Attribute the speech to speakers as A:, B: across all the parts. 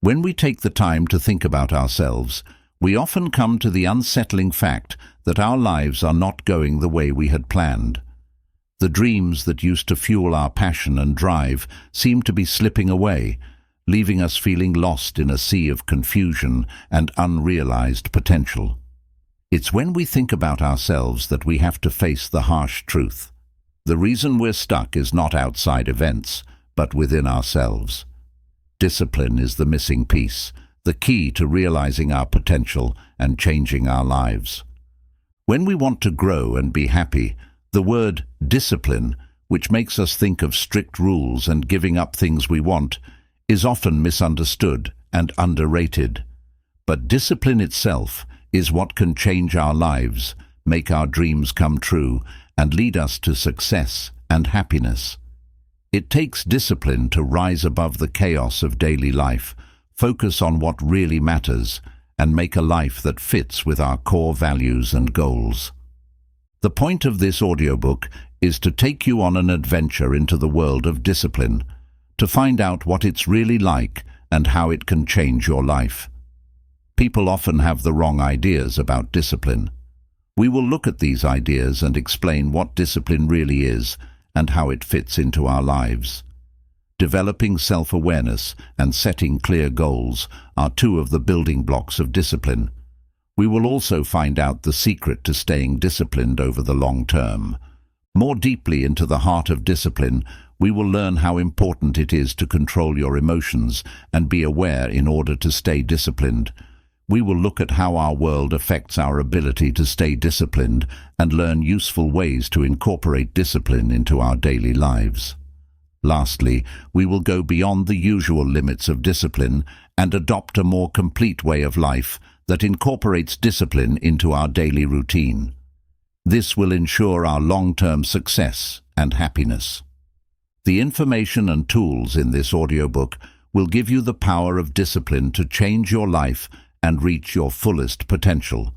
A: When we take the time to think about ourselves, we often come to the unsettling fact that our lives are not going the way we had planned. The dreams that used to fuel our passion and drive seem to be slipping away, leaving us feeling lost in a sea of confusion and unrealized potential. It's when we think about ourselves that we have to face the harsh truth. The reason we're stuck is not outside events, but within ourselves. Discipline is the missing piece, the key to realizing our potential and changing our lives. When we want to grow and be happy, the word discipline, which makes us think of strict rules and giving up things we want, is often misunderstood and underrated. But discipline itself is what can change our lives, make our dreams come true, and lead us to success and happiness. It takes discipline to rise above the chaos of daily life, focus on what really matters, and make a life that fits with our core values and goals. The point of this audiobook is to take you on an adventure into the world of discipline, to find out what it's really like and how it can change your life. People often have the wrong ideas about discipline. We will look at these ideas and explain what discipline really is and how it fits into our lives. Developing self-awareness and setting clear goals are two of the building blocks of discipline. We will also find out the secret to staying disciplined over the long term. More deeply into the heart of discipline, we will learn how important it is to control your emotions and be aware in order to stay disciplined. We will look at how our world affects our ability to stay disciplined and learn useful ways to incorporate discipline into our daily lives. Lastly, we will go beyond the usual limits of discipline and adopt a more complete way of life that incorporates discipline into our daily routine. This will ensure our long-term success and happiness. The information and tools in this audiobook will give you the power of discipline to change your life and reach your fullest potential.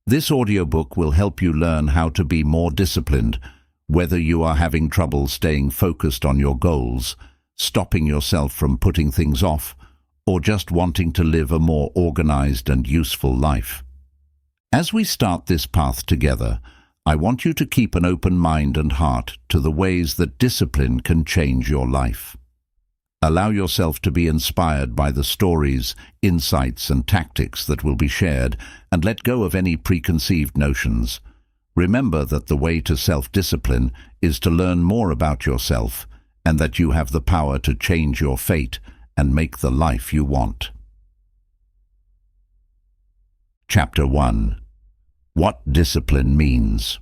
A: This audiobook will help you learn how to be more disciplined, whether you are having trouble staying focused on your goals, stopping yourself from putting things off, or just wanting to live a more organized and useful life. As we start this path together, I want you to keep an open mind and heart to the ways that discipline can change your life. Allow yourself to be inspired by the stories, insights, and tactics that will be shared, and let go of any preconceived notions. Remember that the way to self-discipline is to learn more about yourself, and that you have the power to change your fate and make the life you want. Chapter 1. What discipline means.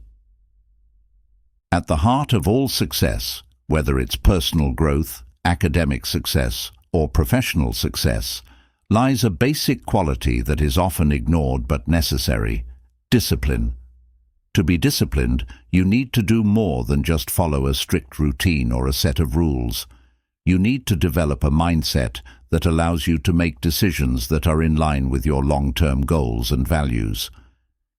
A: At the heart of all success, whether it's personal growth, academic success, or professional success, lies a basic quality that is often ignored but necessary: discipline. To be disciplined, you need to do more than just follow a strict routine or a set of rules. You need to develop a mindset that allows you to make decisions that are in line with your long-term goals and values.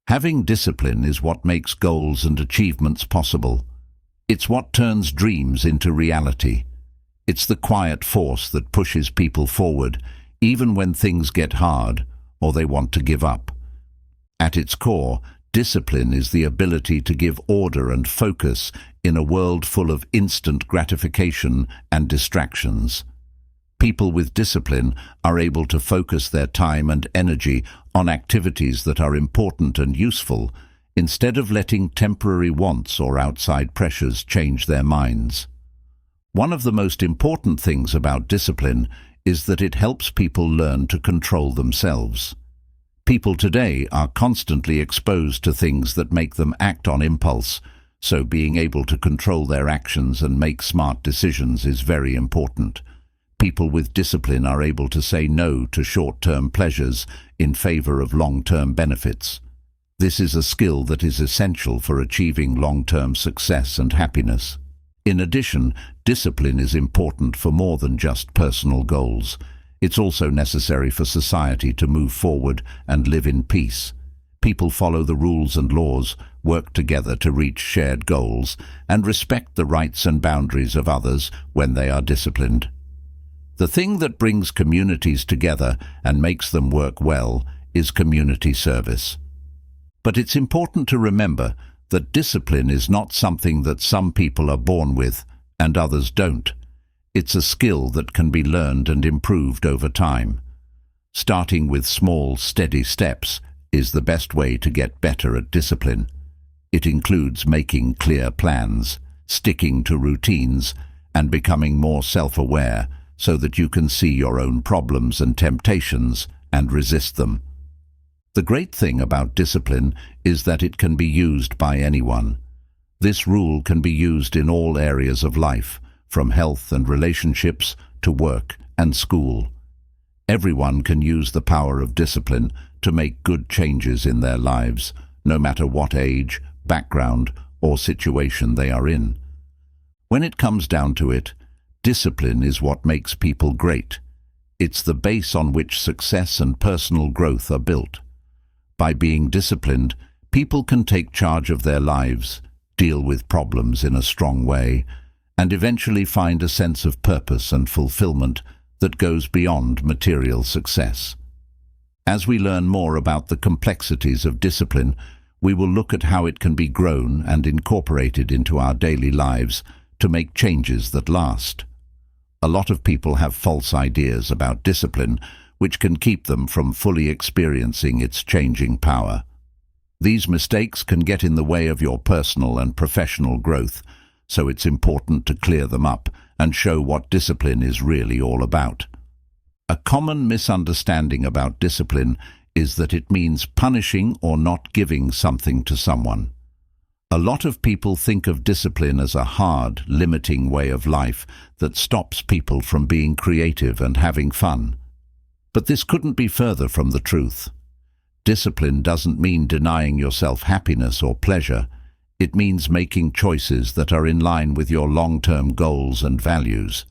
A: Having discipline is what makes goals and achievements possible. It's what turns dreams into reality. It's the quiet force that pushes people forward, even when things get hard or they want to give up. At its core, discipline is the ability to give order and focus in a world full of instant gratification and distractions. People with discipline are able to focus their time and energy on activities that are important and useful, instead of letting temporary wants or outside pressures change their minds. One of the most important things about discipline is that it helps people learn to control themselves. People today are constantly exposed to things that make them act on impulse, so being able to control their actions and make smart decisions is very important. People with discipline are able to say no to short-term pleasures in favor of long-term benefits. This is a skill that is essential for achieving long-term success and happiness. In addition, discipline is important for more than just personal goals. It's also necessary for society to move forward and live in peace. People follow the rules and laws, work together to reach shared goals, and respect the rights and boundaries of others when they are disciplined. The thing that brings communities together and makes them work well is community service. But it's important to remember that discipline is not something that some people are born with and others don't. It's a skill that can be learned and improved over time. Starting with small, steady steps is the best way to get better at discipline. It includes making clear plans, sticking to routines, and becoming more self-aware so that you can see your own problems and temptations and resist them. The great thing about discipline is that it can be used by anyone. This rule can be used in all areas of life, from health and relationships to work and school. Everyone can use the power of discipline to make good changes in their lives, no matter what age, background, or situation they are in. When it comes down to it, discipline is what makes people great. It's the base on which success and personal growth are built. By being disciplined, people can take charge of their lives, deal with problems in a strong way, and eventually find a sense of purpose and fulfillment that goes beyond material success. As we learn more about the complexities of discipline, we will look at how it can be grown and incorporated into our daily lives to make changes that last. A lot of people have false ideas about discipline, which can keep them from fully experiencing its changing power. These mistakes can get in the way of your personal and professional growth, so it's important to clear them up and show what discipline is really all about. A common misunderstanding about discipline is that it means punishing or not giving something to someone. A lot of people think of discipline as a hard, limiting way of life that stops people from being creative and having fun. But this couldn't be further from the truth. Discipline doesn't mean denying yourself happiness or pleasure. It means making choices that are in line with your long-term goals and values.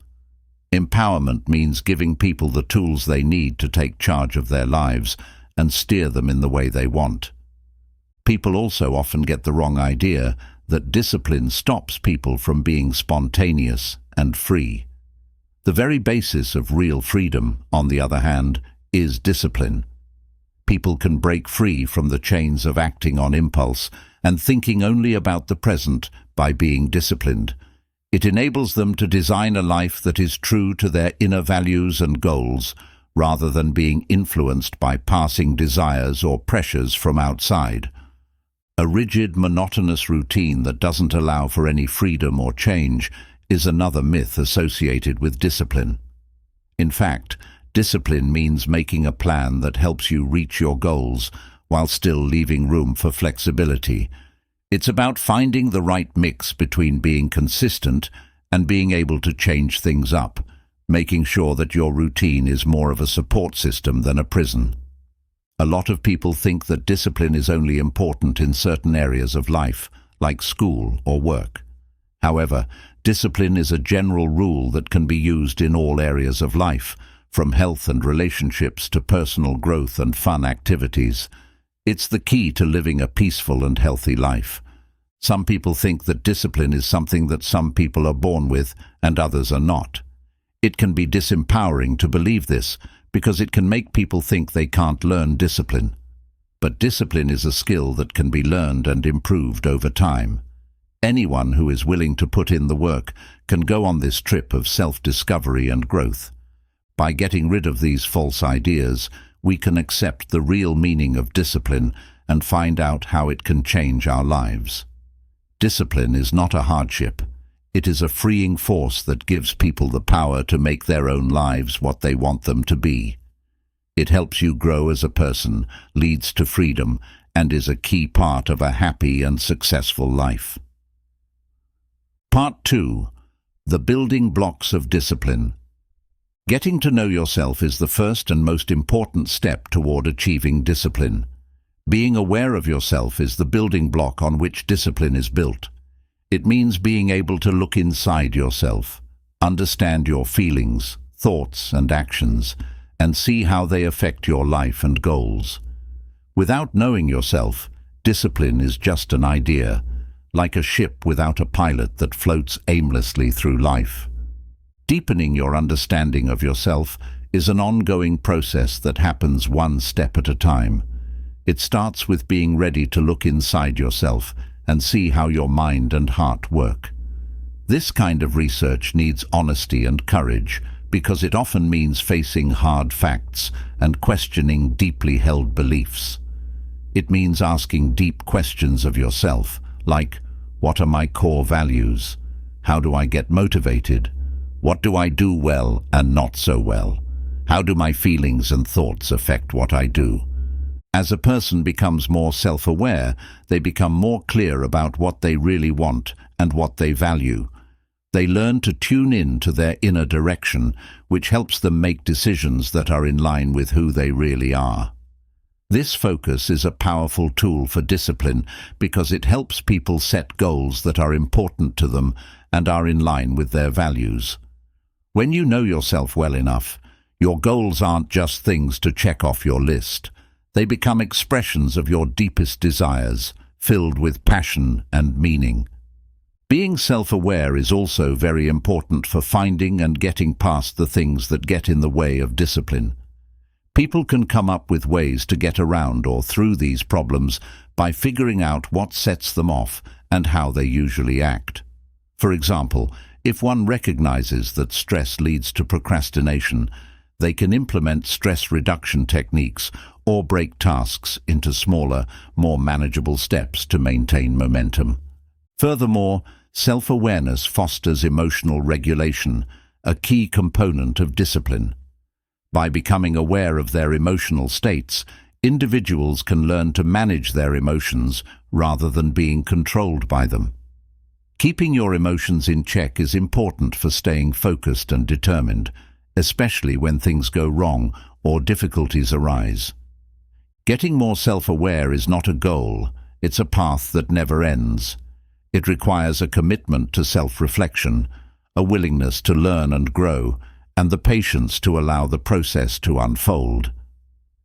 A: Empowerment means giving people the tools they need to take charge of their lives and steer them in the way they want. People also often get the wrong idea that discipline stops people from being spontaneous and free. The very basis of real freedom, on the other hand, is discipline. People can break free from the chains of acting on impulse and thinking only about the present by being disciplined. It enables them to design a life that is true to their inner values and goals, rather than being influenced by passing desires or pressures from outside. A rigid, monotonous routine that doesn't allow for any freedom or change is another myth associated with discipline. In fact, discipline means making a plan that helps you reach your goals while still leaving room for flexibility. It's about finding the right mix between being consistent and being able to change things up, making sure that your routine is more of a support system than a prison. A lot of people think that discipline is only important in certain areas of life, like school or work. However, discipline is a general rule that can be used in all areas of life, from health and relationships to personal growth and fun activities. It's the key to living a peaceful and healthy life. Some people think that discipline is something that some people are born with and others are not. It can be disempowering to believe this, because it can make people think they can't learn discipline. But discipline is a skill that can be learned and improved over time. Anyone who is willing to put in the work can go on this trip of self-discovery and growth. By getting rid of these false ideas, we can accept the real meaning of discipline and find out how it can change our lives. Discipline is not a hardship. It is a freeing force that gives people the power to make their own lives what they want them to be. It helps you grow as a person, leads to freedom, and is a key part of a happy and successful life. Part 2. The building blocks of discipline. Getting to know yourself is the first and most important step toward achieving discipline. Being aware of yourself is the building block on which discipline is built. It means being able to look inside yourself, understand your feelings, thoughts, and actions, and see how they affect your life and goals. Without knowing yourself, discipline is just an idea, like a ship without a pilot that floats aimlessly through life. Deepening your understanding of yourself is an ongoing process that happens one step at a time. It starts with being ready to look inside yourself and see how your mind and heart work. This kind of research needs honesty and courage because it often means facing hard facts and questioning deeply held beliefs. It means asking deep questions of yourself, like, what are my core values? How do I get motivated? What do I do well and not so well? How do my feelings and thoughts affect what I do? As a person becomes more self-aware, they become more clear about what they really want and what they value. They learn to tune in to their inner direction, which helps them make decisions that are in line with who they really are. This focus is a powerful tool for discipline because it helps people set goals that are important to them and are in line with their values. When you know yourself well enough, your goals aren't just things to check off your list. They become expressions of your deepest desires, filled with passion and meaning. Being self-aware is also very important for finding and getting past the things that get in the way of discipline. People can come up with ways to get around or through these problems by figuring out what sets them off and how they usually act. For example, if one recognizes that stress leads to procrastination, they can implement stress reduction techniques or break tasks into smaller, more manageable steps to maintain momentum. Furthermore, self-awareness fosters emotional regulation, a key component of discipline. By becoming aware of their emotional states, individuals can learn to manage their emotions rather than being controlled by them. Keeping your emotions in check is important for staying focused and determined, especially when things go wrong or difficulties arise. Getting more self-aware is not a goal, it's a path that never ends. It requires a commitment to self-reflection, a willingness to learn and grow, and the patience to allow the process to unfold.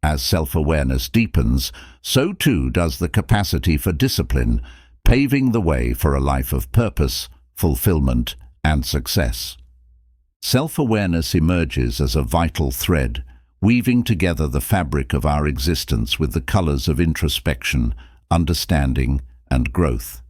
A: As self-awareness deepens, so too does the capacity for discipline, paving the way for a life of purpose, fulfillment, and success. Self-awareness emerges as a vital thread, weaving together the fabric of our existence with the colors of introspection, understanding, and growth.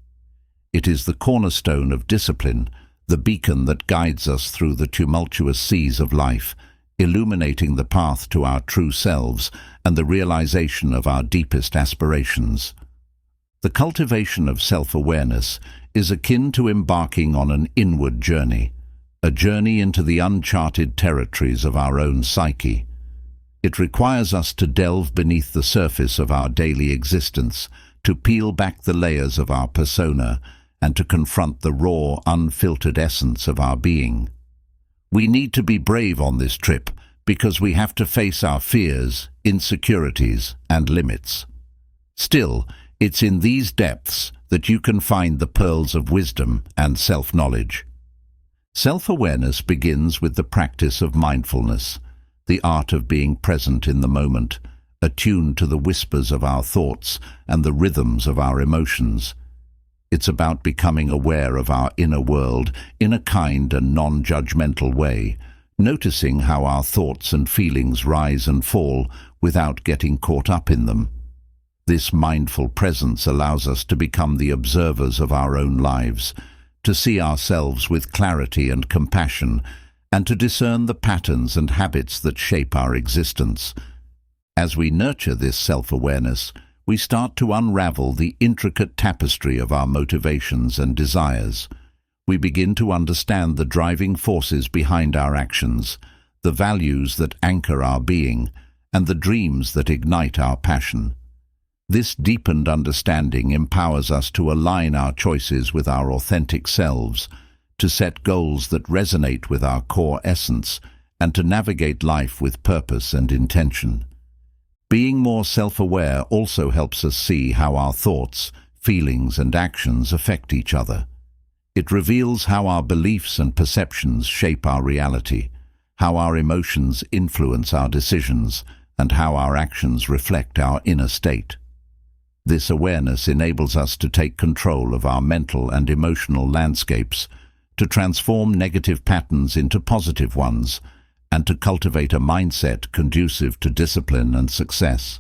A: It is the cornerstone of discipline, the beacon that guides us through the tumultuous seas of life, illuminating the path to our true selves and the realization of our deepest aspirations. The cultivation of self-awareness is akin to embarking on an inward journey, a journey into the uncharted territories of our own psyche. It requires us to delve beneath the surface of our daily existence, to peel back the layers of our persona, and to confront the raw, unfiltered essence of our being. We need to be brave on this trip because we have to face our fears, insecurities, and limits. Still, it's in these depths that you can find the pearls of wisdom and self-knowledge. Self-awareness begins with the practice of mindfulness, the art of being present in the moment, attuned to the whispers of our thoughts and the rhythms of our emotions. It's about becoming aware of our inner world in a kind and non-judgmental way, noticing how our thoughts and feelings rise and fall without getting caught up in them. This mindful presence allows us to become the observers of our own lives, to see ourselves with clarity and compassion, and to discern the patterns and habits that shape our existence. As we nurture this self-awareness, we start to unravel the intricate tapestry of our motivations and desires. We begin to understand the driving forces behind our actions, the values that anchor our being, and the dreams that ignite our passion. This deepened understanding empowers us to align our choices with our authentic selves, to set goals that resonate with our core essence, and to navigate life with purpose and intention. Being more self-aware also helps us see how our thoughts, feelings, and actions affect each other. It reveals how our beliefs and perceptions shape our reality, how our emotions influence our decisions, and how our actions reflect our inner state. This awareness enables us to take control of our mental and emotional landscapes, to transform negative patterns into positive ones, and to cultivate a mindset conducive to discipline and success.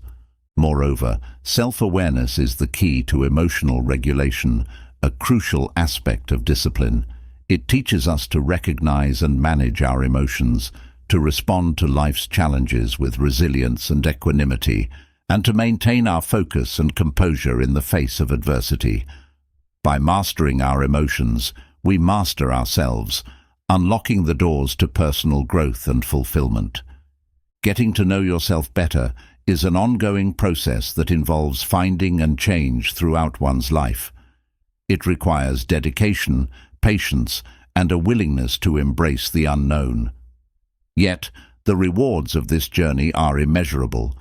A: Moreover, self-awareness is the key to emotional regulation, a crucial aspect of discipline. It teaches us to recognize and manage our emotions, to respond to life's challenges with resilience and equanimity, and to maintain our focus and composure in the face of adversity. By mastering our emotions, we master ourselves, unlocking the doors to personal growth and fulfillment. Getting to know yourself better is an ongoing process that involves finding and change throughout one's life. It requires dedication, patience, and a willingness to embrace the unknown. Yet, the rewards of this journey are immeasurable,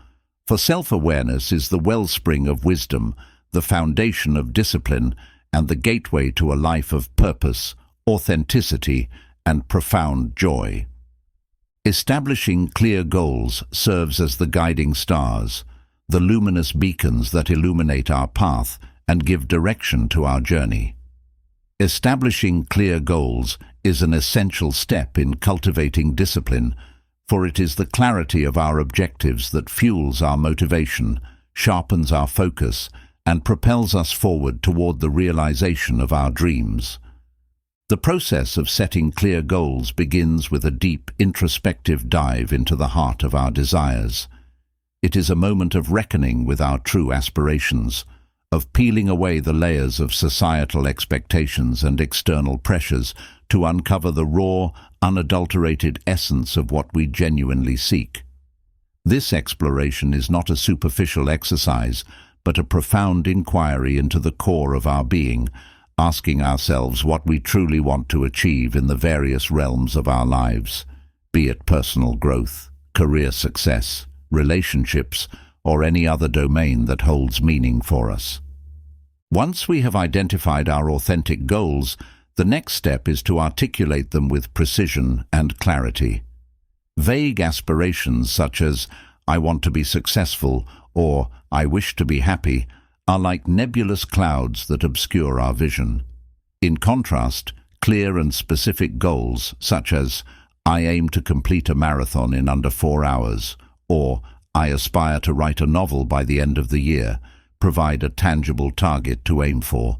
A: for self-awareness is the wellspring of wisdom, the foundation of discipline, and the gateway to a life of purpose, authenticity, and profound joy. Establishing clear goals serves as the guiding stars, the luminous beacons that illuminate our path and give direction to our journey. Establishing clear goals is an essential step in cultivating discipline, for it is the clarity of our objectives that fuels our motivation, sharpens our focus, and propels us forward toward the realization of our dreams. The process of setting clear goals begins with a deep, introspective dive into the heart of our desires. It is a moment of reckoning with our true aspirations, of peeling away the layers of societal expectations and external pressures to uncover the raw, unadulterated essence of what we genuinely seek. This exploration is not a superficial exercise, but a profound inquiry into the core of our being, asking ourselves what we truly want to achieve in the various realms of our lives, be it personal growth, career success, relationships, or any other domain that holds meaning for us. Once we have identified our authentic goals, the next step is to articulate them with precision and clarity. Vague aspirations such as, "I want to be successful," or "I wish to be happy," are like nebulous clouds that obscure our vision. In contrast, clear and specific goals such as, "I aim to complete a marathon in under 4 hours," or "I aspire to write a novel by the end of the year," provide a tangible target to aim for.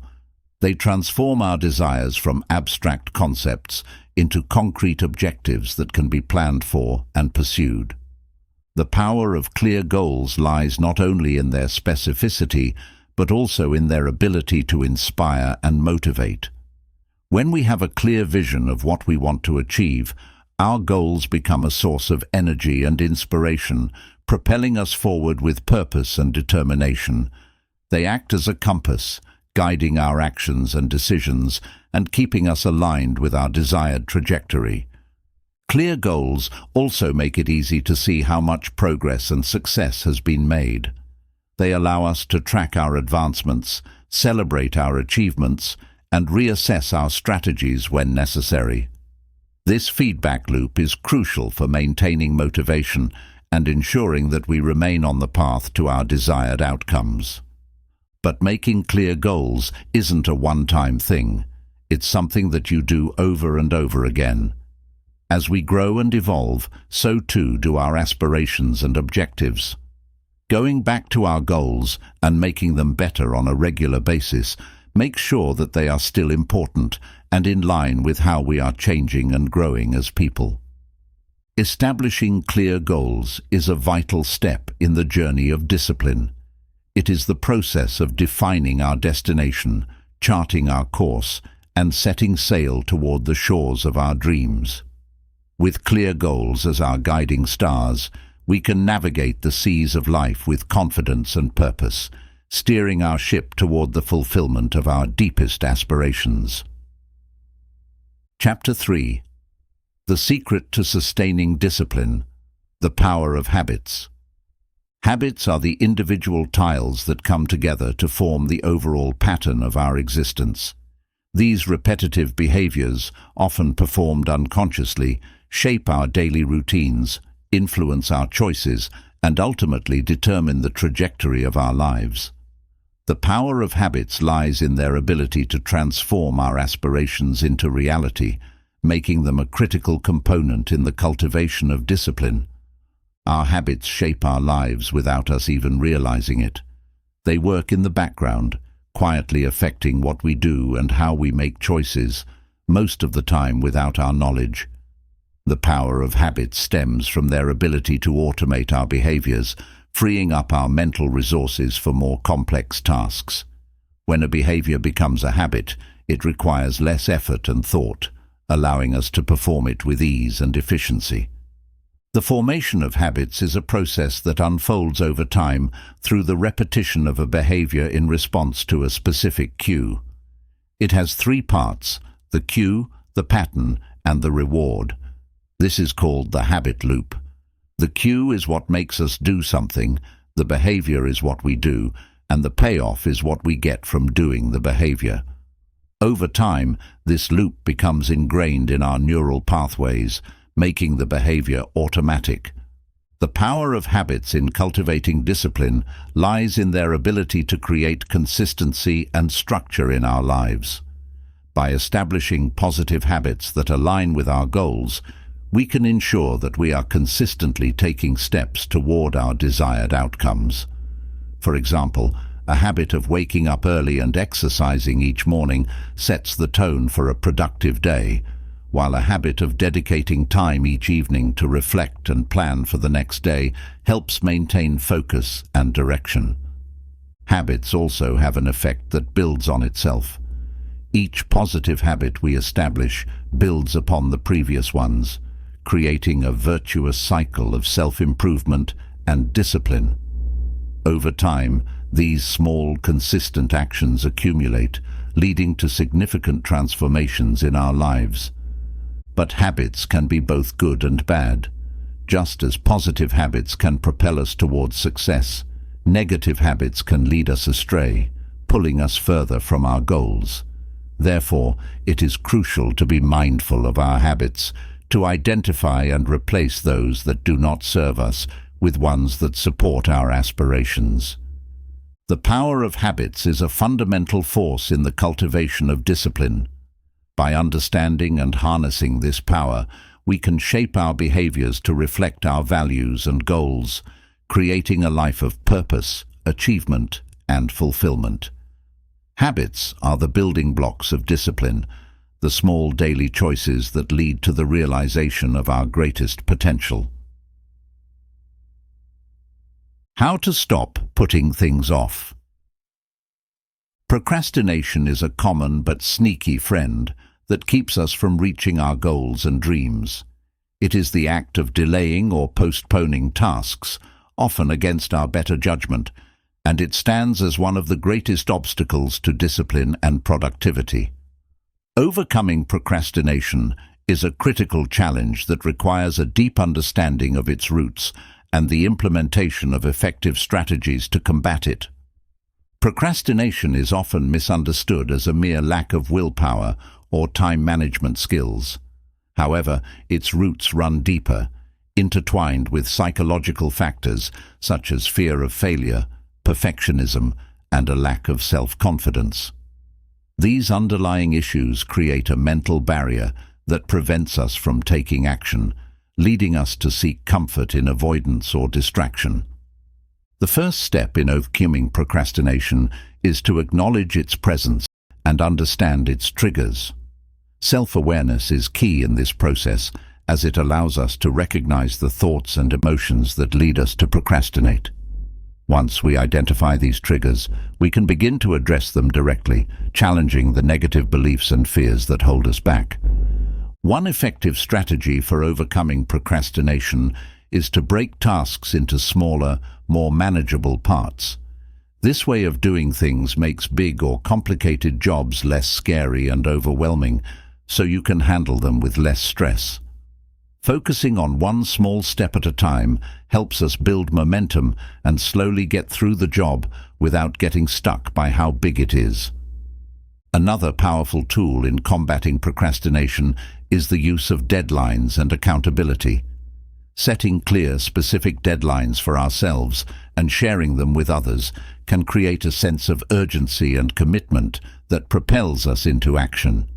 A: They transform our desires from abstract concepts into concrete objectives that can be planned for and pursued. The power of clear goals lies not only in their specificity, but also in their ability to inspire and motivate. When we have a clear vision of what we want to achieve, our goals become a source of energy and inspiration, propelling us forward with purpose and determination. They act as a compass, guiding our actions and decisions and keeping us aligned with our desired trajectory. Clear goals also make it easy to see how much progress and success has been made. They allow us to track our advancements, celebrate our achievements, and reassess our strategies when necessary. This feedback loop is crucial for maintaining motivation and ensuring that we remain on the path to our desired outcomes. But making clear goals isn't a one-time thing. It's something that you do over and over again. As we grow and evolve, so too do our aspirations and objectives. Going back to our goals and making them better on a regular basis makes sure that they are still important and in line with how we are changing and growing as people. Establishing clear goals is a vital step in the journey of discipline. It is the process of defining our destination, charting our course, and setting sail toward the shores of our dreams. With clear goals as our guiding stars, we can navigate the seas of life with confidence and purpose, steering our ship toward the fulfillment of our deepest aspirations. Chapter 3. The Secret to Sustaining Discipline, the Power of Habits. Habits are the individual tiles that come together to form the overall pattern of our existence. These repetitive behaviors, often performed unconsciously, shape our daily routines, influence our choices, and ultimately determine the trajectory of our lives. The power of habits lies in their ability to transform our aspirations into reality, making them a critical component in the cultivation of discipline. Our habits shape our lives without us even realizing it. They work in the background, quietly affecting what we do and how we make choices, most of the time without our knowledge. The power of habits stems from their ability to automate our behaviors, freeing up our mental resources for more complex tasks. When a behavior becomes a habit, it requires less effort and thought, allowing us to perform it with ease and efficiency. The formation of habits is a process that unfolds over time through the repetition of a behavior in response to a specific cue. It has three parts: the cue, the pattern, and the reward. This is called the habit loop. The cue is what makes us do something, the behavior is what we do, and the payoff is what we get from doing the behavior. Over time, this loop becomes ingrained in our neural pathways, making the behavior automatic. The power of habits in cultivating discipline lies in their ability to create consistency and structure in our lives. By establishing positive habits that align with our goals, we can ensure that we are consistently taking steps toward our desired outcomes. For example, a habit of waking up early and exercising each morning sets the tone for a productive day, while a habit of dedicating time each evening to reflect and plan for the next day helps maintain focus and direction. Habits also have an effect that builds on itself. Each positive habit we establish builds upon the previous ones, creating a virtuous cycle of self-improvement and discipline. Over time, these small, consistent actions accumulate, leading to significant transformations in our lives. But habits can be both good and bad. Just as positive habits can propel us towards success, negative habits can lead us astray, pulling us further from our goals. Therefore, it is crucial to be mindful of our habits, to identify and replace those that do not serve us with ones that support our aspirations. The power of habits is a fundamental force in the cultivation of discipline. By understanding and harnessing this power, we can shape our behaviors to reflect our values and goals, creating a life of purpose, achievement, and fulfillment. Habits are the building blocks of discipline, the small daily choices that lead to the realization of our greatest potential. How to stop putting things off. Procrastination is a common but sneaky friend that keeps us from reaching our goals and dreams. It is the act of delaying or postponing tasks, often against our better judgment, and it stands as one of the greatest obstacles to discipline and productivity. Overcoming procrastination is a critical challenge that requires a deep understanding of its roots and the implementation of effective strategies to combat it. Procrastination is often misunderstood as a mere lack of willpower or time management skills. However, its roots run deeper, intertwined with psychological factors such as fear of failure, perfectionism, and a lack of self-confidence. These underlying issues create a mental barrier that prevents us from taking action, leading us to seek comfort in avoidance or distraction. The first step in overcoming procrastination is to acknowledge its presence and understand its triggers. Self-awareness is key in this process, as it allows us to recognize the thoughts and emotions that lead us to procrastinate. Once we identify these triggers, we can begin to address them directly, challenging the negative beliefs and fears that hold us back. One effective strategy for overcoming procrastination is to break tasks into smaller, more manageable parts. This way of doing things makes big or complicated jobs less scary and overwhelming, so you can handle them with less stress. Focusing on one small step at a time helps us build momentum and slowly get through the job without getting stuck by how big it is. Another powerful tool in combating procrastination is the use of deadlines and accountability. Setting clear, specific deadlines for ourselves and sharing them with others can create a sense of urgency and commitment that propels us into action.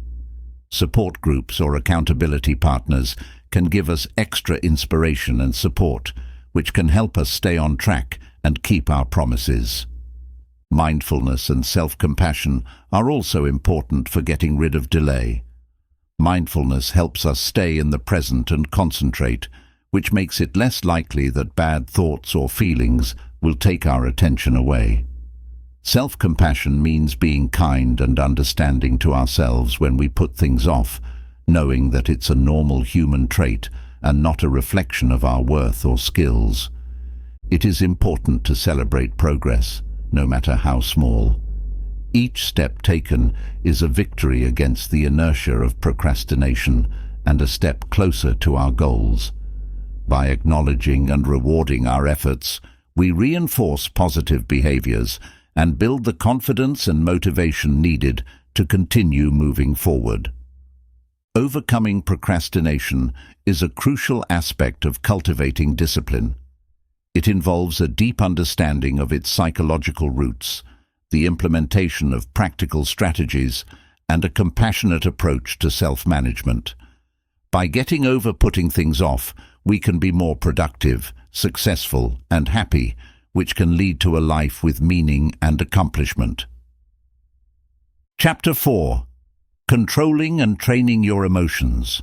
A: Support groups or accountability partners can give us extra inspiration and support, which can help us stay on track and keep our promises. Mindfulness and self-compassion are also important for getting rid of delay. Mindfulness helps us stay in the present and concentrate, which makes it less likely that bad thoughts or feelings will take our attention away. Self-compassion means being kind and understanding to ourselves when we put things off, knowing that it's a normal human trait and not a reflection of our worth or skills. It is important to celebrate progress, no matter how small. Each step taken is a victory against the inertia of procrastination and a step closer to our goals. By acknowledging and rewarding our efforts, we reinforce positive behaviors and build the confidence and motivation needed to continue moving forward. Overcoming procrastination is a crucial aspect of cultivating discipline. It involves a deep understanding of its psychological roots, the implementation of practical strategies, and a compassionate approach to self-management. By getting over putting things off, we can be more productive, successful, and happy, which can lead to a life with meaning and accomplishment. Chapter 4. Controlling and training your emotions.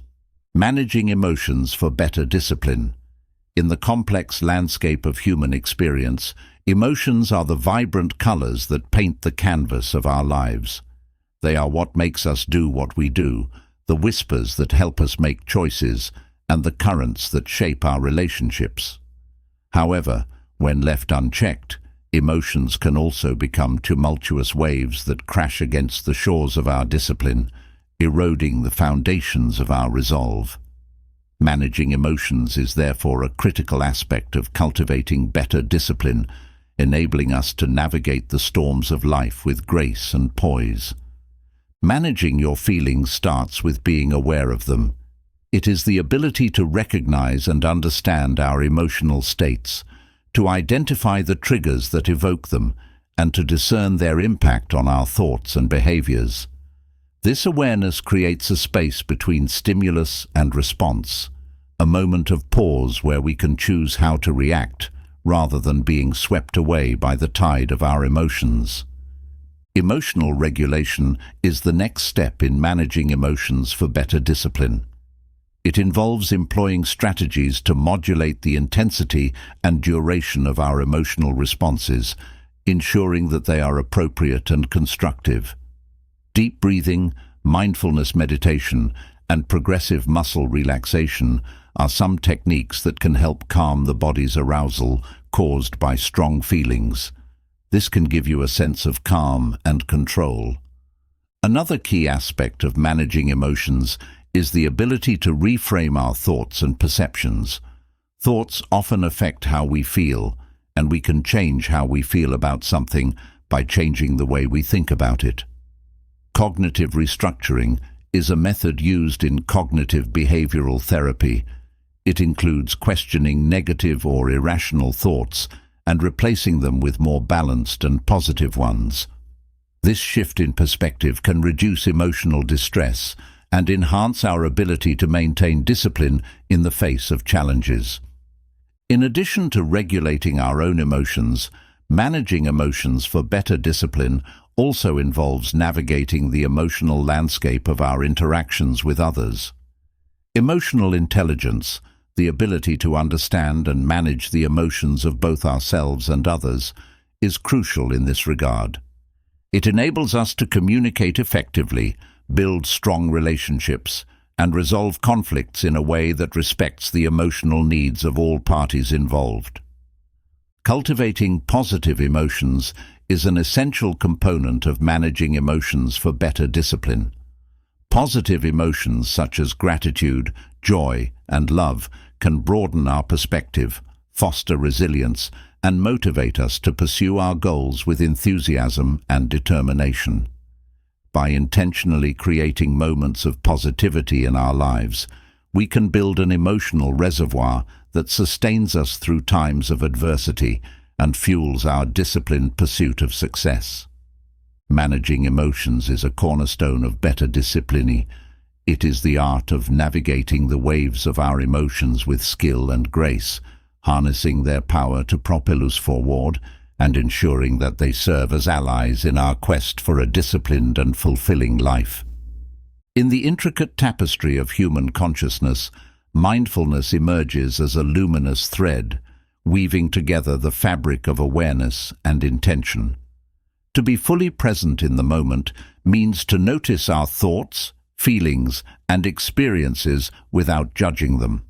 A: Managing emotions for better discipline. In the complex landscape of human experience, emotions are the vibrant colors that paint the canvas of our lives. They are what makes us do what we do, the whispers that help us make choices, and the currents that shape our relationships. However, when left unchecked, emotions can also become tumultuous waves that crash against the shores of our discipline, eroding the foundations of our resolve. Managing emotions is therefore a critical aspect of cultivating better discipline, enabling us to navigate the storms of life with grace and poise. Managing your feelings starts with being aware of them. It is the ability to recognize and understand our emotional states, to identify the triggers that evoke them, and to discern their impact on our thoughts and behaviors. This awareness creates a space between stimulus and response, a moment of pause where we can choose how to react, rather than being swept away by the tide of our emotions. Emotional regulation is the next step in managing emotions for better discipline. It involves employing strategies to modulate the intensity and duration of our emotional responses, ensuring that they are appropriate and constructive. Deep breathing, mindfulness meditation, and progressive muscle relaxation are some techniques that can help calm the body's arousal caused by strong feelings. This can give you a sense of calm and control. Another key aspect of managing emotions is the ability to reframe our thoughts and perceptions. Thoughts often affect how we feel, and we can change how we feel about something by changing the way we think about it. Cognitive restructuring is a method used in cognitive behavioral therapy. It includes questioning negative or irrational thoughts and replacing them with more balanced and positive ones. This shift in perspective can reduce emotional distress and enhance our ability to maintain discipline in the face of challenges. In addition to regulating our own emotions, managing emotions for better discipline also involves navigating the emotional landscape of our interactions with others. Emotional intelligence, the ability to understand and manage the emotions of both ourselves and others, is crucial in this regard. It enables us to communicate effectively, build strong relationships, and resolve conflicts in a way that respects the emotional needs of all parties involved. Cultivating positive emotions is an essential component of managing emotions for better discipline. Positive emotions such as gratitude, joy, and love can broaden our perspective, foster resilience, and motivate us to pursue our goals with enthusiasm and determination. By intentionally creating moments of positivity in our lives, we can build an emotional reservoir that sustains us through times of adversity and fuels our disciplined pursuit of success. Managing emotions is a cornerstone of better discipline. It is the art of navigating the waves of our emotions with skill and grace, harnessing their power to propel us forward and ensuring that they serve as allies in our quest for a disciplined and fulfilling life. In the intricate tapestry of human consciousness, mindfulness emerges as a luminous thread, weaving together the fabric of awareness and intention. To be fully present in the moment means to notice our thoughts, feelings, and experiences without judging them.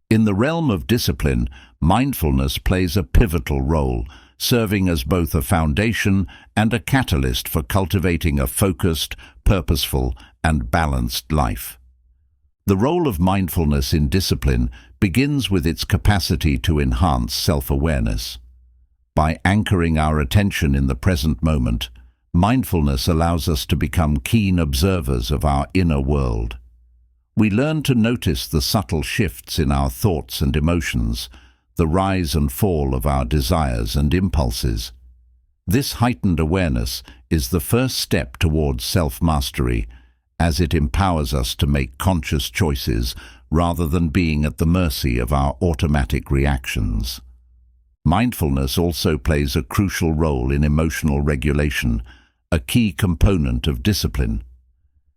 A: In the realm of discipline, mindfulness plays a pivotal role, serving as both a foundation and a catalyst for cultivating a focused, purposeful, and balanced life. The role of mindfulness in discipline begins with its capacity to enhance self-awareness. By anchoring our attention in the present moment, mindfulness allows us to become keen observers of our inner world. We learn to notice the subtle shifts in our thoughts and emotions, the rise and fall of our desires and impulses. This heightened awareness is the first step towards self-mastery, as it empowers us to make conscious choices rather than being at the mercy of our automatic reactions. Mindfulness also plays a crucial role in emotional regulation, a key component of discipline.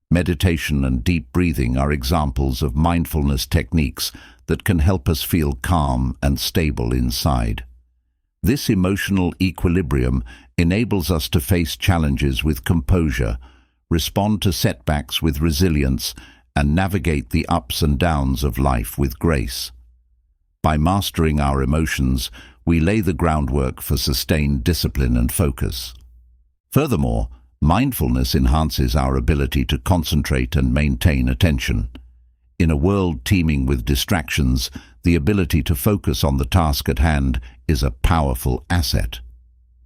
A: Meditation and deep breathing are examples of mindfulness techniques that can help us feel calm and stable inside. This emotional equilibrium enables us to face challenges with composure, respond to setbacks with resilience, and navigate the ups and downs of life with grace. By mastering our emotions, we lay the groundwork for sustained discipline and focus. Furthermore, mindfulness enhances our ability to concentrate and maintain attention. In a world teeming with distractions, the ability to focus on the task at hand is a powerful asset.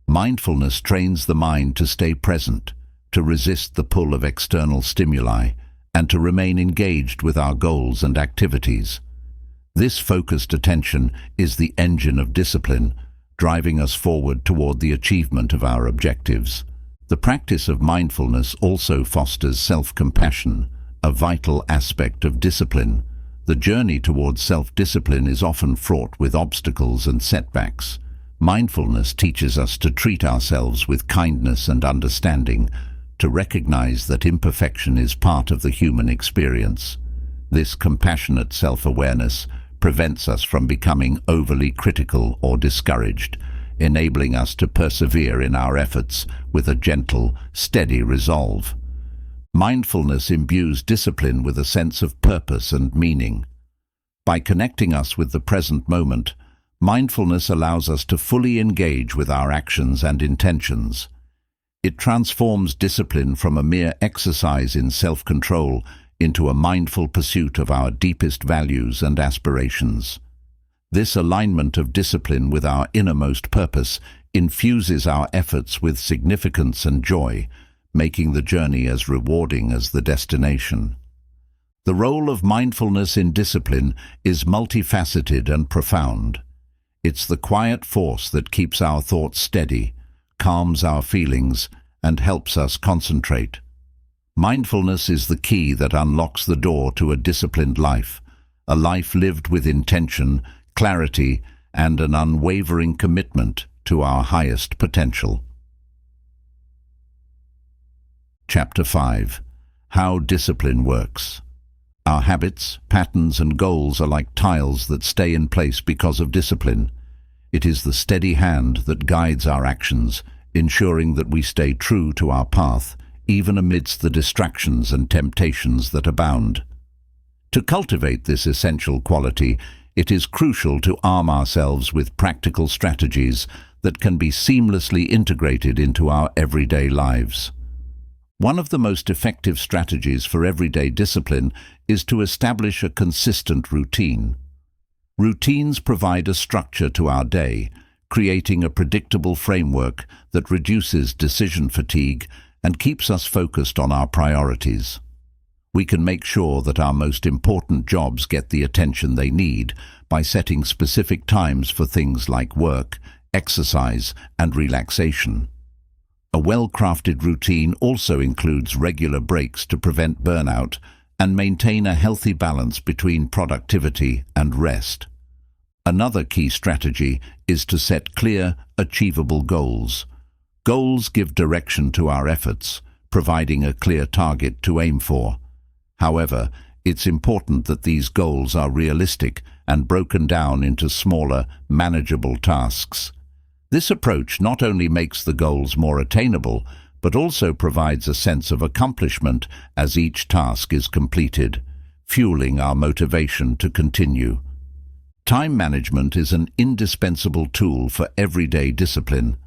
A: Mindfulness trains the mind to stay present, to resist the pull of external stimuli, and to remain engaged with our goals and activities. This focused attention is the engine of discipline, driving us forward toward the achievement of our objectives. The practice of mindfulness also fosters self-compassion, a vital aspect of discipline. The journey towards self-discipline is often fraught with obstacles and setbacks. Mindfulness teaches us to treat ourselves with kindness and understanding, to recognize that imperfection is part of the human experience. This compassionate self-awareness prevents us from becoming overly critical or discouraged, enabling us to persevere in our efforts with a gentle, steady resolve. Mindfulness imbues discipline with a sense of purpose and meaning. By connecting us with the present moment, mindfulness allows us to fully engage with our actions and intentions. It transforms discipline from a mere exercise in self-control into a mindful pursuit of our deepest values and aspirations. This alignment of discipline with our innermost purpose infuses our efforts with significance and joy, making the journey as rewarding as the destination. The role of mindfulness in discipline is multifaceted and profound. It's the quiet force that keeps our thoughts steady, calms our feelings, and helps us concentrate. Mindfulness is the key that unlocks the door to a disciplined life, a life lived with intention, clarity, and an unwavering commitment to our highest potential. Chapter 5. How Discipline Works. Our habits, patterns, and goals are like tiles that stay in place because of discipline. It is the steady hand that guides our actions, ensuring that we stay true to our path, even amidst the distractions and temptations that abound. To cultivate this essential quality, it is crucial to arm ourselves with practical strategies that can be seamlessly integrated into our everyday lives. One of the most effective strategies for everyday discipline is to establish a consistent routine. Routines provide a structure to our day, creating a predictable framework that reduces decision fatigue and keeps us focused on our priorities. We can make sure that our most important jobs get the attention they need by setting specific times for things like work, exercise, and relaxation. A well-crafted routine also includes regular breaks to prevent burnout and maintain a healthy balance between productivity and rest. Another key strategy is to set clear, achievable goals. Goals give direction to our efforts, providing a clear target to aim for. However, it's important that these goals are realistic and broken down into smaller, manageable tasks. This approach not only makes the goals more attainable, but also provides a sense of accomplishment as each task is completed, fueling our motivation to continue. Time management is an indispensable tool for everyday discipline.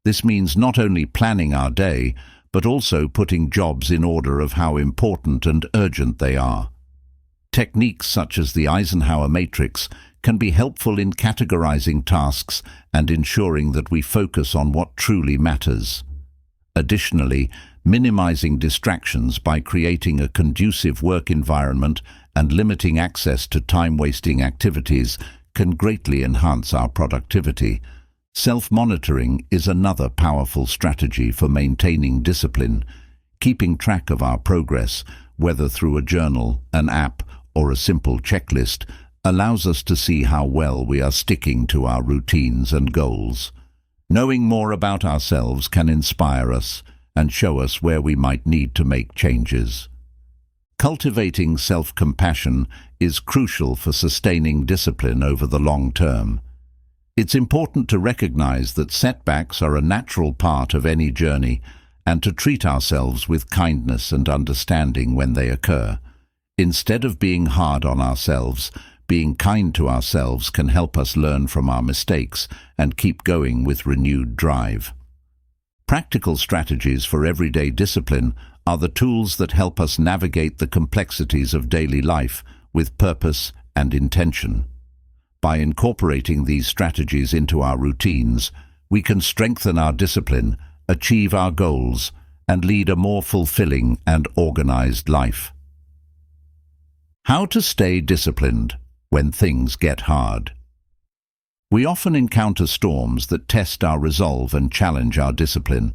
A: This means not only planning our day, but also putting jobs in order of how important and urgent they are. Techniques such as the Eisenhower matrix can be helpful in categorizing tasks and ensuring that we focus on what truly matters. Additionally, minimizing distractions by creating a conducive work environment and limiting access to time-wasting activities can greatly enhance our productivity. Self-monitoring is another powerful strategy for maintaining discipline. Keeping track of our progress, whether through a journal, an app, or a simple checklist, allows us to see how well we are sticking to our routines and goals. Knowing more about ourselves can inspire us and show us where we might need to make changes. Cultivating self-compassion is crucial for sustaining discipline over the long term. It's important to recognize that setbacks are a natural part of any journey and to treat ourselves with kindness and understanding when they occur. Instead of being hard on ourselves, being kind to ourselves can help us learn from our mistakes and keep going with renewed drive. Practical strategies for everyday discipline are the tools that help us navigate the complexities of daily life with purpose and intention. By incorporating these strategies into our routines, we can strengthen our discipline, achieve our goals, and lead a more fulfilling and organized life. How to stay disciplined when things get hard. We often encounter storms that test our resolve and challenge our discipline.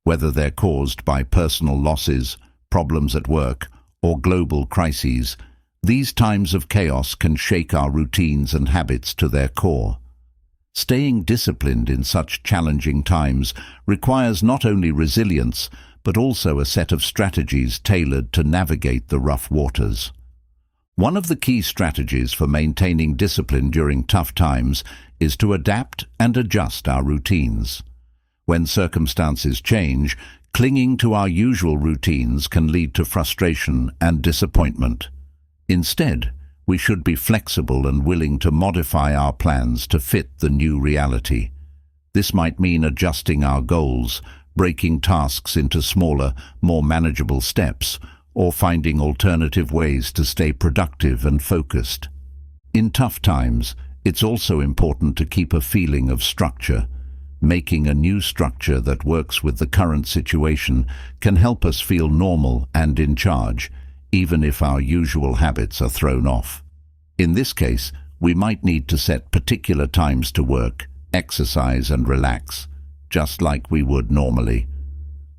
A: Whether they're caused by personal losses, problems at work, or global crises, these times of chaos can shake our routines and habits to their core. Staying disciplined in such challenging times requires not only resilience, but also a set of strategies tailored to navigate the rough waters. One of the key strategies for maintaining discipline during tough times is to adapt and adjust our routines. When circumstances change, clinging to our usual routines can lead to frustration and disappointment. Instead, we should be flexible and willing to modify our plans to fit the new reality. This might mean adjusting our goals, breaking tasks into smaller, more manageable steps, or finding alternative ways to stay productive and focused. In tough times, it's also important to keep a feeling of structure. Making a new structure that works with the current situation can help us feel normal and in charge, even if our usual habits are thrown off. In this case, we might need to set particular times to work, exercise and relax, just like we would normally.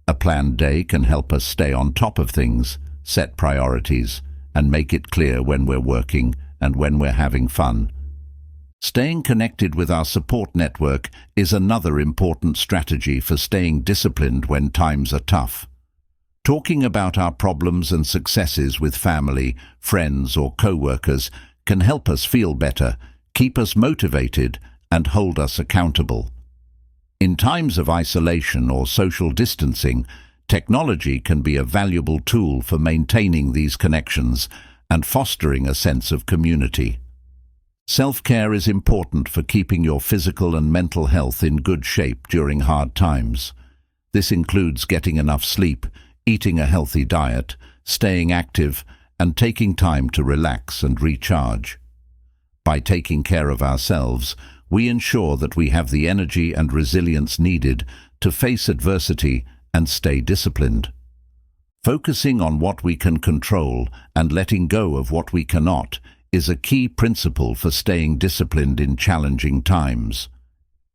A: A planned day can help us stay on top of things, set priorities, and make it clear when we're working and when we're having fun. Staying connected with our support network is another important strategy for staying disciplined when times are tough. Talking about our problems and successes with family, friends, or co-workers can help us feel better, keep us motivated, and hold us accountable. In times of isolation or social distancing, technology can be a valuable tool for maintaining these connections and fostering a sense of community. Self-care is important for keeping your physical and mental health in good shape during hard times. This includes getting enough sleep, eating a healthy diet, staying active, and taking time to relax and recharge. By taking care of ourselves, we ensure that we have the energy and resilience needed to face adversity and stay disciplined. Focusing on what we can control and letting go of what we cannot is a key principle for staying disciplined in challenging times.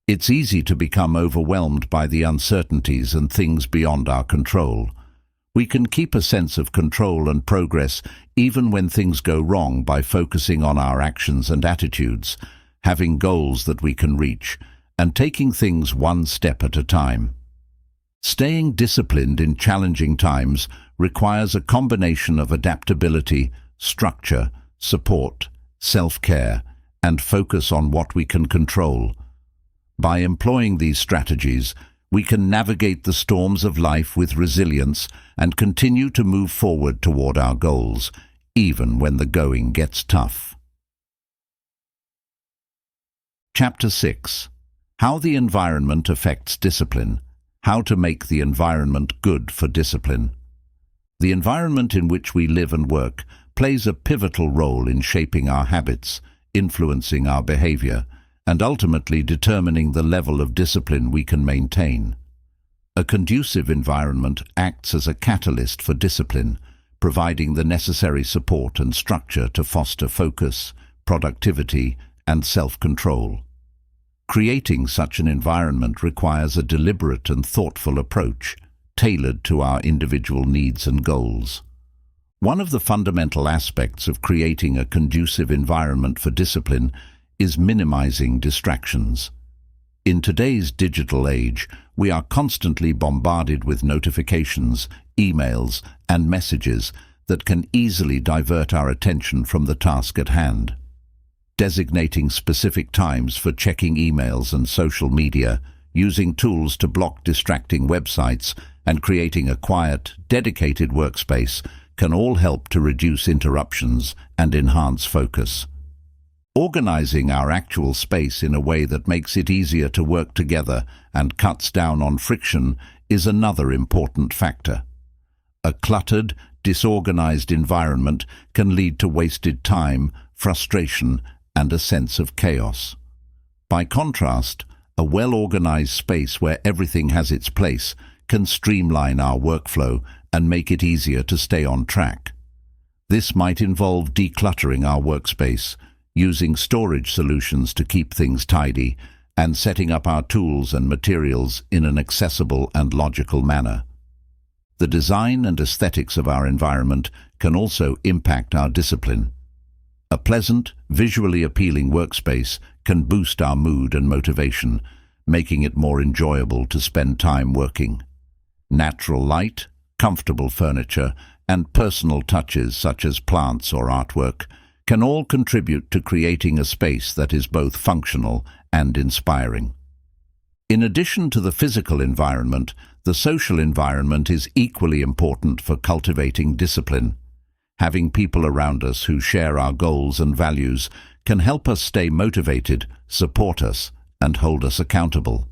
A: It's easy to become overwhelmed by the uncertainties and things beyond our control. We can keep a sense of control and progress even when things go wrong by focusing on our actions and attitudes, having goals that we can reach, and taking things one step at a time. Staying disciplined in challenging times requires a combination of adaptability, structure, support, self-care, and focus on what we can control. By employing these strategies, we can navigate the storms of life with resilience and continue to move forward toward our goals, even when the going gets tough. Chapter 6. How the environment affects discipline. How to make the environment good for discipline. The environment in which we live and work plays a pivotal role in shaping our habits, influencing our behavior, and ultimately determining the level of discipline we can maintain. A conducive environment acts as a catalyst for discipline, providing the necessary support and structure to foster focus, productivity, and self-control. Creating such an environment requires a deliberate and thoughtful approach, tailored to our individual needs and goals. One of the fundamental aspects of creating a conducive environment for discipline is minimizing distractions. In today's digital age, we are constantly bombarded with notifications, emails, and messages that can easily divert our attention from the task at hand. Designating specific times for checking emails and social media, using tools to block distracting websites, and creating a quiet, dedicated workspace can all help to reduce interruptions and enhance focus. Organizing our actual space in a way that makes it easier to work together and cuts down on friction is another important factor. A cluttered, disorganized environment can lead to wasted time, frustration, and a sense of chaos. By contrast, a well-organized space where everything has its place can streamline our workflow and make it easier to stay on track. This might involve decluttering our workspace, using storage solutions to keep things tidy, and setting up our tools and materials in an accessible and logical manner. The design and aesthetics of our environment can also impact our discipline. A pleasant, visually appealing workspace can boost our mood and motivation, making it more enjoyable to spend time working. Natural light, comfortable furniture, and personal touches such as plants or artwork can all contribute to creating a space that is both functional and inspiring. In addition to the physical environment, the social environment is equally important for cultivating discipline. Having people around us who share our goals and values can help us stay motivated, support us, and hold us accountable.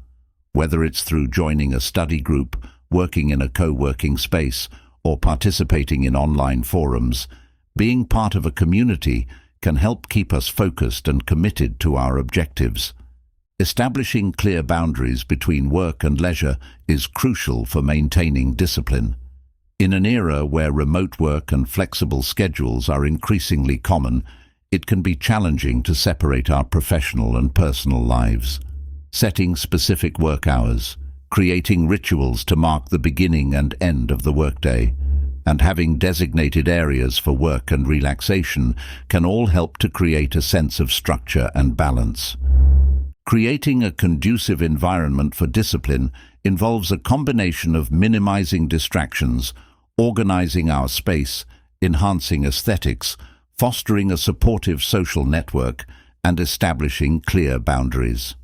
A: Whether it's through joining a study group, working in a co-working space, or participating in online forums, being part of a community can help keep us focused and committed to our objectives. Establishing clear boundaries between work and leisure is crucial for maintaining discipline. In an era where remote work and flexible schedules are increasingly common, it can be challenging to separate our professional and personal lives. Setting specific work hours, creating rituals to mark the beginning and end of the workday, and having designated areas for work and relaxation can all help to create a sense of structure and balance. Creating a conducive environment for discipline involves a combination of minimizing distractions, organizing our space, enhancing aesthetics, fostering a supportive social network, and establishing clear boundaries.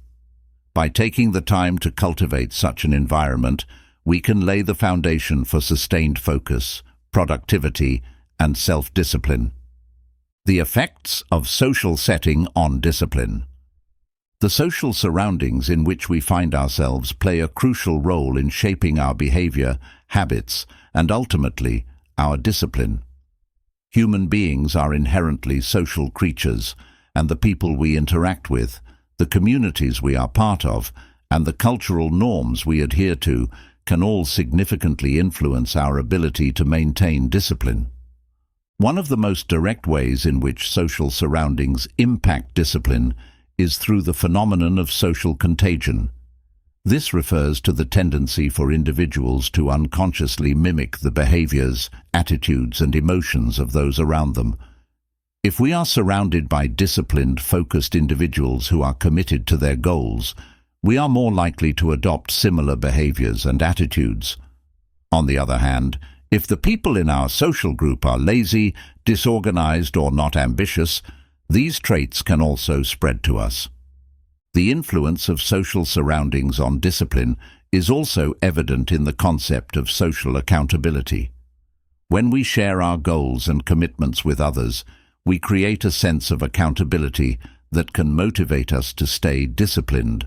A: By taking the time to cultivate such an environment, we can lay the foundation for sustained focus, productivity, and self-discipline. The effects of social setting on discipline. The social surroundings in which we find ourselves play a crucial role in shaping our behavior, habits, and ultimately, our discipline. Human beings are inherently social creatures, and the people we interact with, the communities we are part of, and the cultural norms we adhere to can all significantly influence our ability to maintain discipline. One of the most direct ways in which social surroundings impact discipline is through the phenomenon of social contagion. This refers to the tendency for individuals to unconsciously mimic the behaviors, attitudes, and emotions of those around them. If we are surrounded by disciplined, focused individuals who are committed to their goals, we are more likely to adopt similar behaviors and attitudes. On the other hand, if the people in our social group are lazy, disorganized, or not ambitious, these traits can also spread to us. The influence of social surroundings on discipline is also evident in the concept of social accountability. When we share our goals and commitments with others, we create a sense of accountability that can motivate us to stay disciplined.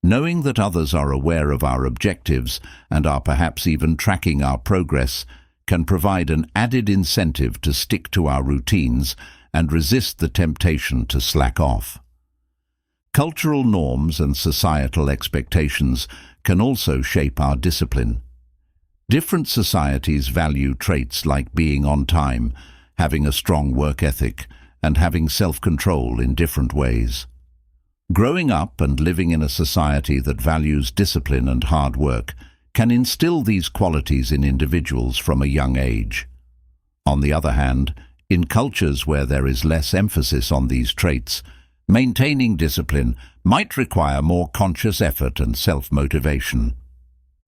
A: Knowing that others are aware of our objectives and are perhaps even tracking our progress can provide an added incentive to stick to our routines and resist the temptation to slack off. Cultural norms and societal expectations can also shape our discipline. Different societies value traits like being on time, having a strong work ethic, and having self-control in different ways. Growing up and living in a society that values discipline and hard work can instill these qualities in individuals from a young age. On the other hand, in cultures where there is less emphasis on these traits, maintaining discipline might require more conscious effort and self-motivation.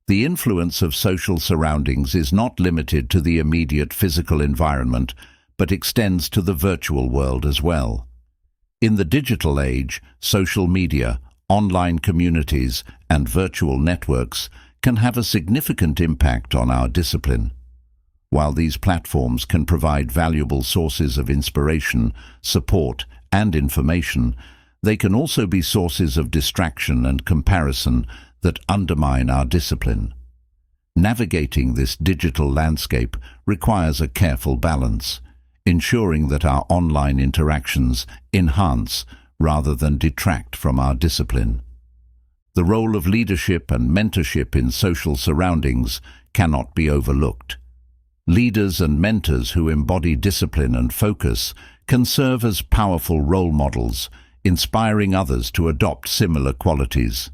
A: The influence of social surroundings is not limited to the immediate physical environment, but extends to the virtual world as well. In the digital age, social media, online communities, and virtual networks can have a significant impact on our discipline. While these platforms can provide valuable sources of inspiration, support, and information, they can also be sources of distraction and comparison that undermine our discipline. Navigating this digital landscape requires a careful balance, ensuring that our online interactions enhance rather than detract from our discipline. The role of leadership and mentorship in social surroundings cannot be overlooked. Leaders and mentors who embody discipline and focus can serve as powerful role models, inspiring others to adopt similar qualities.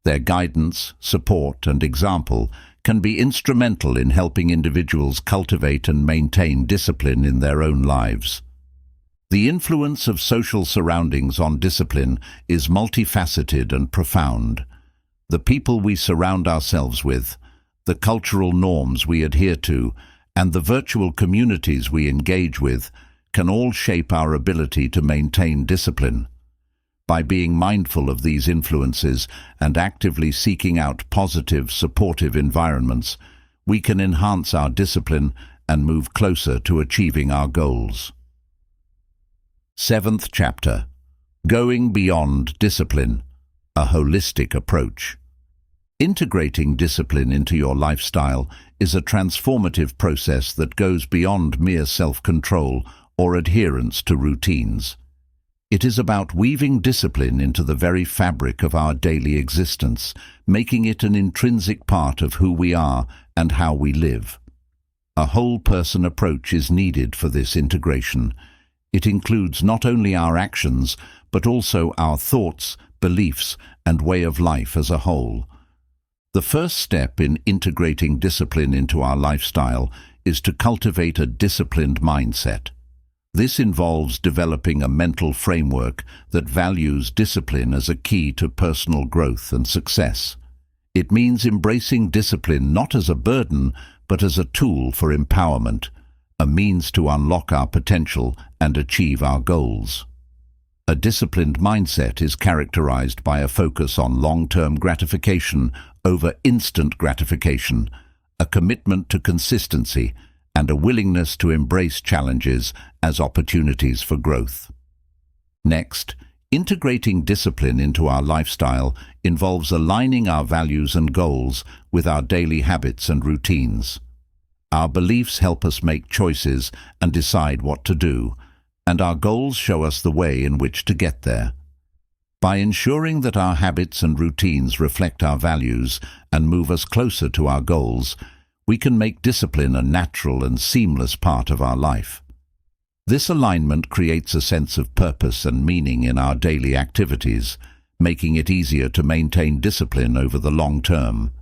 A: Their guidance, support, and example can be instrumental in helping individuals cultivate and maintain discipline in their own lives. The influence of social surroundings on discipline is multifaceted and profound. The people we surround ourselves with, the cultural norms we adhere to, and the virtual communities we engage with can all shape our ability to maintain discipline. By being mindful of these influences and actively seeking out positive, supportive environments, we can enhance our discipline and move closer to achieving our goals. 7th chapter: Going Beyond Discipline, a Holistic Approach. Integrating discipline into your lifestyle is a transformative process that goes beyond mere self-control or adherence to routines. It is about weaving discipline into the very fabric of our daily existence, making it an intrinsic part of who we are and how we live. A whole-person approach is needed for this integration. It includes not only our actions, but also our thoughts, beliefs, and way of life as a whole. The first step in integrating discipline into our lifestyle is to cultivate a disciplined mindset. This involves developing a mental framework that values discipline as a key to personal growth and success. It means embracing discipline not as a burden, but as a tool for empowerment, a means to unlock our potential and achieve our goals. A disciplined mindset is characterized by a focus on long-term gratification over instant gratification, a commitment to consistency, and a willingness to embrace challenges as opportunities for growth. Next, integrating discipline into our lifestyle involves aligning our values and goals with our daily habits and routines. Our beliefs help us make choices and decide what to do, and our goals show us the way in which to get there. By ensuring that our habits and routines reflect our values and move us closer to our goals, we can make discipline a natural and seamless part of our life. This alignment creates a sense of purpose and meaning in our daily activities, making it easier to maintain discipline over the long term.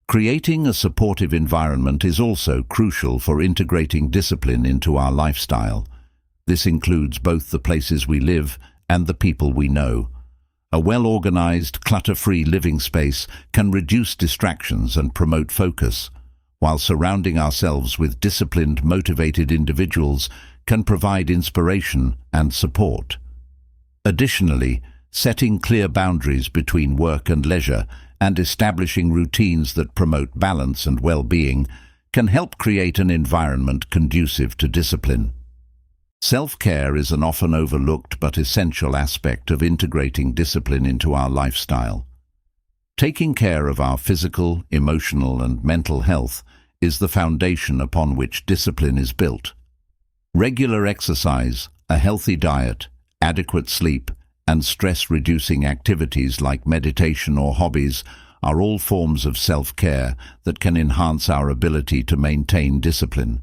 A: Creating a supportive environment is also crucial for integrating discipline into our lifestyle. This includes both the places we live and the people we know. A well-organized, clutter-free living space can reduce distractions and promote focus, while surrounding ourselves with disciplined, motivated individuals can provide inspiration and support. Additionally, setting clear boundaries between work and leisure and establishing routines that promote balance and well-being can help create an environment conducive to discipline. Self-care is an often overlooked but essential aspect of integrating discipline into our lifestyle. Taking care of our physical, emotional, and mental health is the foundation upon which discipline is built. Regular exercise, a healthy diet, adequate sleep, and stress-reducing activities like meditation or hobbies are all forms of self-care that can enhance our ability to maintain discipline.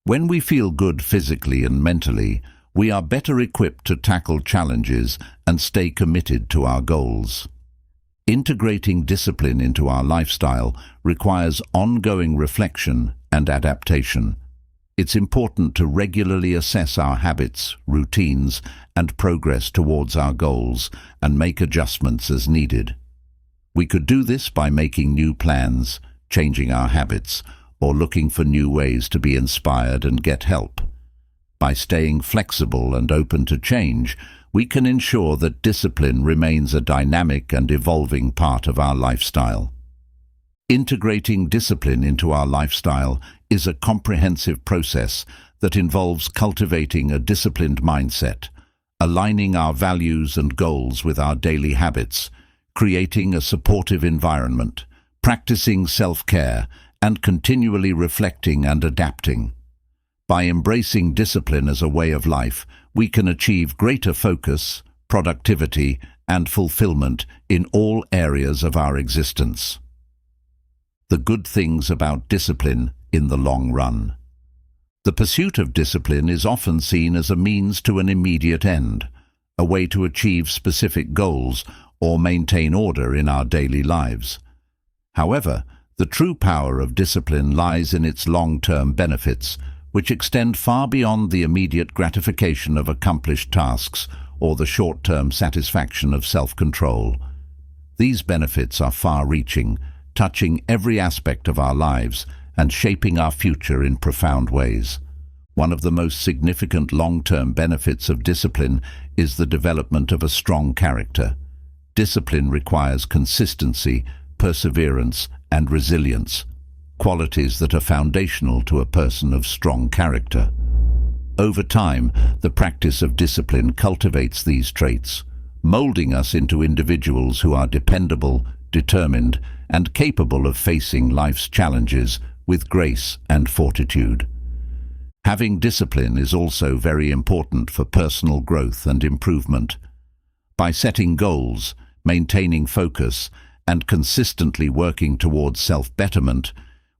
A: When we feel good physically and mentally, we are better equipped to tackle challenges and stay committed to our goals. Integrating discipline into our lifestyle requires ongoing reflection and adaptation. It's important to regularly assess our habits, routines, and progress towards our goals and make adjustments as needed. We could do this by making new plans, changing our habits, or looking for new ways to be inspired and get help. By staying flexible and open to change, we can ensure that discipline remains a dynamic and evolving part of our lifestyle. Integrating discipline into our lifestyle is a comprehensive process that involves cultivating a disciplined mindset, aligning our values and goals with our daily habits, creating a supportive environment, practicing self-care, and continually reflecting and adapting. By embracing discipline as a way of life, we can achieve greater focus, productivity, and fulfillment in all areas of our existence. The good things about discipline in the long run. The pursuit of discipline is often seen as a means to an immediate end, a way to achieve specific goals or maintain order in our daily lives. However, the true power of discipline lies in its long-term benefits, which extend far beyond the immediate gratification of accomplished tasks or the short-term satisfaction of self-control. These benefits are far-reaching, touching every aspect of our lives and shaping our future in profound ways. One of the most significant long-term benefits of discipline is the development of a strong character. Discipline requires consistency, perseverance, and resilience, qualities that are foundational to a person of strong character. Over time, the practice of discipline cultivates these traits, molding us into individuals who are dependable, determined, and capable of facing life's challenges with grace and fortitude. Having discipline is also very important for personal growth and improvement. By setting goals, maintaining focus, and consistently working towards self-betterment,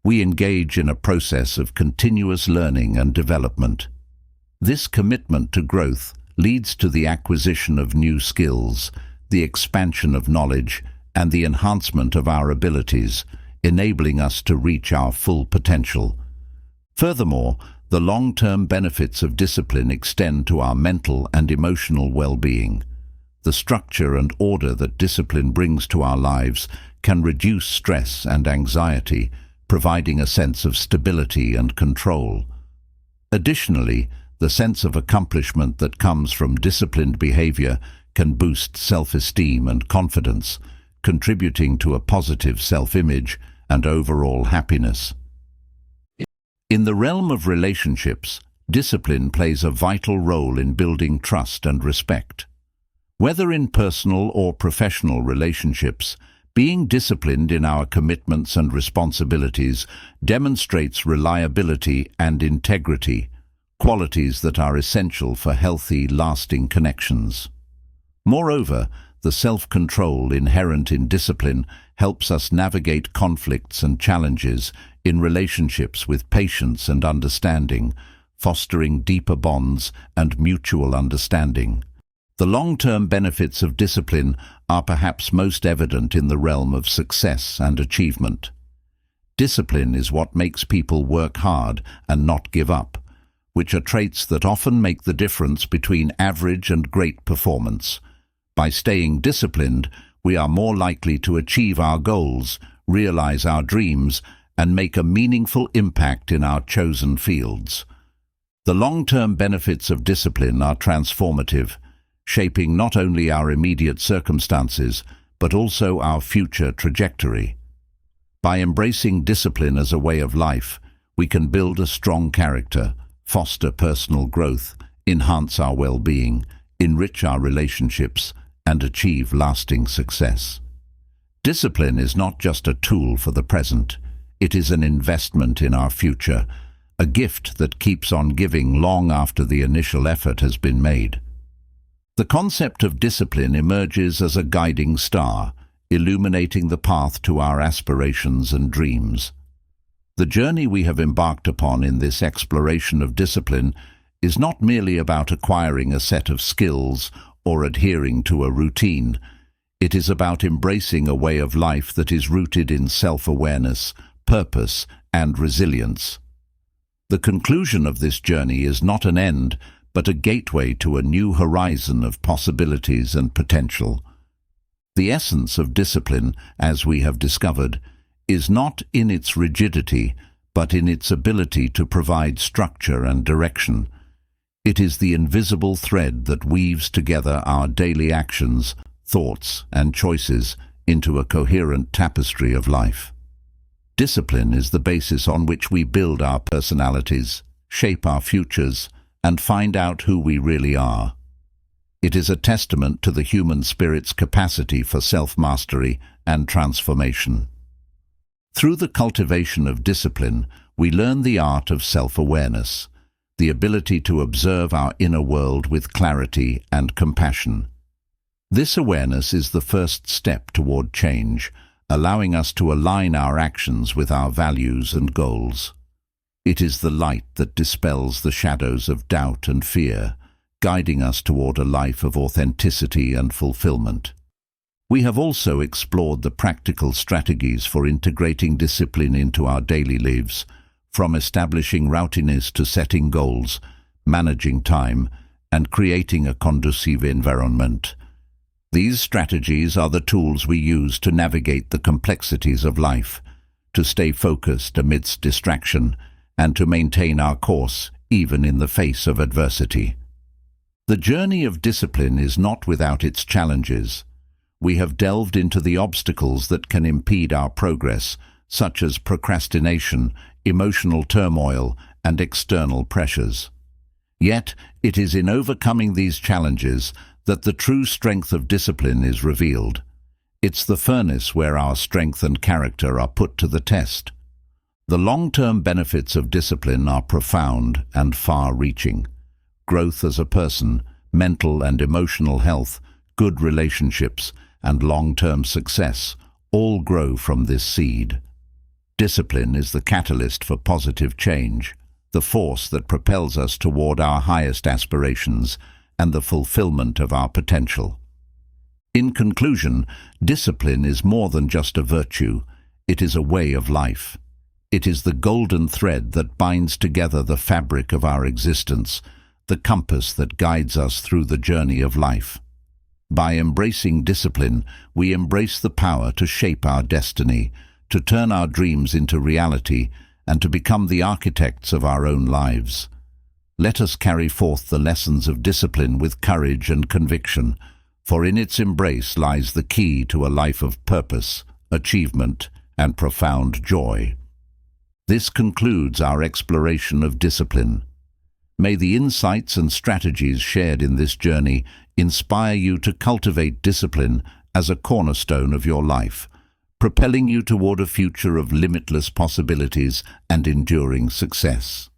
A: we engage in a process of continuous learning and development. This commitment to growth leads to the acquisition of new skills, the expansion of knowledge, and the enhancement of our abilities, enabling us to reach our full potential. Furthermore, the long-term benefits of discipline extend to our mental and emotional well-being. The structure and order that discipline brings to our lives can reduce stress and anxiety, providing a sense of stability and control. Additionally, the sense of accomplishment that comes from disciplined behavior can boost self-esteem and confidence, contributing to a positive self-image and overall happiness. In the realm of relationships, discipline plays a vital role in building trust and respect. Whether in personal or professional relationships, being disciplined in our commitments and responsibilities demonstrates reliability and integrity, qualities that are essential for healthy, lasting connections. Moreover, the self-control inherent in discipline helps us navigate conflicts and challenges in relationships with patience and understanding, fostering deeper bonds and mutual understanding. The long-term benefits of discipline are perhaps most evident in the realm of success and achievement. Discipline is what makes people work hard and not give up, which are traits that often make the difference between average and great performance. By staying disciplined, we are more likely to achieve our goals, realize our dreams, and make a meaningful impact in our chosen fields. The long-term benefits of discipline are transformative, shaping not only our immediate circumstances, but also our future trajectory. By embracing discipline as a way of life, we can build a strong character, foster personal growth, enhance our well-being, enrich our relationships, and achieve lasting success. Discipline is not just a tool for the present, it is an investment in our future, a gift that keeps on giving long after the initial effort has been made. The concept of discipline emerges as a guiding star, illuminating the path to our aspirations and dreams. The journey we have embarked upon in this exploration of discipline is not merely about acquiring a set of skills or adhering to a routine. It is about embracing a way of life that is rooted in self-awareness, purpose, and resilience. The conclusion of this journey is not an end, but a gateway to a new horizon of possibilities and potential. The essence of discipline, as we have discovered, is not in its rigidity, but in its ability to provide structure and direction. It is the invisible thread that weaves together our daily actions, thoughts, and choices into a coherent tapestry of life. Discipline is the basis on which we build our personalities, shape our futures, and find out who we really are. It is a testament to the human spirit's capacity for self-mastery and transformation. Through the cultivation of discipline, we learn the art of self-awareness, the ability to observe our inner world with clarity and compassion. This awareness is the first step toward change, allowing us to align our actions with our values and goals. It is the light that dispels the shadows of doubt and fear, guiding us toward a life of authenticity and fulfillment. We have also explored the practical strategies for integrating discipline into our daily lives, from establishing routines to setting goals, managing time, and creating a conducive environment. These strategies are the tools we use to navigate the complexities of life, to stay focused amidst distraction, and to maintain our course even in the face of adversity. The journey of discipline is not without its challenges. We have delved into the obstacles that can impede our progress, such as procrastination, emotional turmoil, and external pressures. Yet, it is in overcoming these challenges that the true strength of discipline is revealed. It's the furnace where our strength and character are put to the test. The long-term benefits of discipline are profound and far-reaching. Growth as a person, mental and emotional health, good relationships, and long-term success all grow from this seed. Discipline is the catalyst for positive change, the force that propels us toward our highest aspirations and the fulfillment of our potential. In conclusion, discipline is more than just a virtue, it is a way of life. It is the golden thread that binds together the fabric of our existence, the compass that guides us through the journey of life. By embracing discipline, we embrace the power to shape our destiny, to turn our dreams into reality, and to become the architects of our own lives. Let us carry forth the lessons of discipline with courage and conviction, for in its embrace lies the key to a life of purpose, achievement, and profound joy. This concludes our exploration of discipline. May the insights and strategies shared in this journey inspire you to cultivate discipline as a cornerstone of your life, propelling you toward a future of limitless possibilities and enduring success.